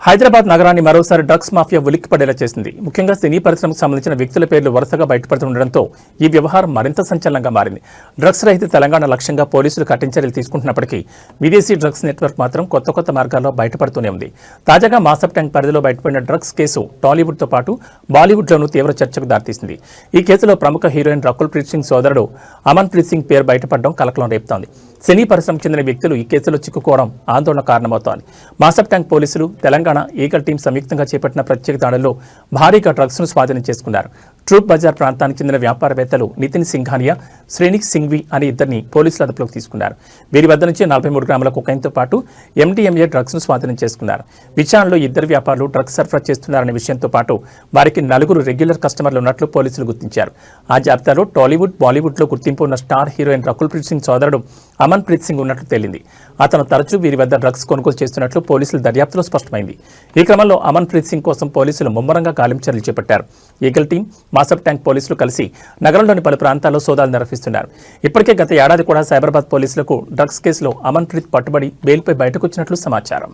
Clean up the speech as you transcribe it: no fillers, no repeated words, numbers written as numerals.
హైదరాబాద్ నగరాన్ని మరోసారి drugs mafia ఉలిక్కిపడేలా చేసింది. ముఖ్యంగా సినీ పరిశ్రమకు సంబంధించిన వ్యక్తుల పేర్లు వరుసగా బయటపడుతుండటంతో ఈ వ్యవహారం మరింత సంచలనంగా మారింది. డ్రగ్స్ రహిత తెలంగాణ లక్ష్యంగా పోలీసులు కఠిన చర్యలు తీసుకుంటున్నప్పటికీ విదేశీ డ్రగ్స్ నెట్వర్క్ మాత్రం కొత్త మార్గాల్లో బయటపడుతూనే ఉంది. తాజాగా మాసప్ ట్యాంక్ పరిధిలో బయటపడిన డ్రగ్స్ కేసు టాలీవుడ్తో పాటు బాలీవుడ్లోనూ తీవ్ర చర్చకు దారితీసింది. ఈ కేసులో ప్రముఖ హీరోయిన్ రకుల్ ప్రీత్ సింగ్ సోదరుడు అమన్ ప్రీత్ సింగ్ పేరు బయటపడడం కలకలం రేపుతోంది. సినీ పరిశ్రమకు చెందిన వ్యక్తులు ఈ కేసులో చిక్కుకోవడం ఆందోళన కారణమవుతోంది. మాసప్ ట్యాంక్ పోలీసులు, తెలంగాణ ఈగల్ టీం సంయుక్తంగా చేపట్టిన ప్రత్యేక దాడుల్లో భారీగా డ్రగ్స్ ను స్వాధీనం చేసుకున్నారు. ట్రూప్ బజార్ ప్రాంతానికి చెందిన వ్యాపారవేత్తలు నితిన్ సింఘానియా, శ్రేణిక్ సింఘ్వి అనే ఇద్దరిని పోలీసులు అదుపులోకి తీసుకున్నారు. వీరి వద్ద నుంచి 43 గ్రాముల కొకైన్తో పాటు MDMA డ్రగ్స్ ను స్వాధీనం చేసుకున్నారు. విచారణలో ఇద్దరు వ్యాపారులు డ్రగ్స్ సరఫరా చేస్తున్నారనే విషయంతో పాటు వారికి 4 రెగ్యులర్ కస్టమర్లు ఉన్నట్లు పోలీసులు గుర్తించారు. ఆ జాబితాలో టాలీవుడ్, బాలీవుడ్లో గుర్తింపు ఉన్న స్టార్ హీరోయిన్ రకుల్ ప్రీత్ సింగ్ సోదరుడు అమన్ ప్రీత్ సింగ్ ఉన్నట్లు తేలింది. అతను తరచూ వీరి వద్ద డ్రగ్స్ కొనుగోలు చేస్తున్నట్లు పోలీసుల దర్యాప్తులో స్పష్టమైంది. ఈ క్రమంలో అమన్ ప్రీత్ సింగ్ కోసం పోలీసులు ముమ్మరంగా గాలింపు చర్యలు చేపట్టారు. ఈగల్ టీం, మాసప్ ట్యాంక్ పోలీసులు కలిసి నగరంలోని పలు ప్రాంతాల్లో సోదాలు నిర్వహిస్తున్నారు. ఇప్పటికే గత ఏడాది కూడా సైబరాబాద్ పోలీసులకు డ్రగ్స్ కేసులో అమన్ ప్రీత్ పట్టుబడి బెయిల్పై బయటకొచ్చినట్లు సమాచారం.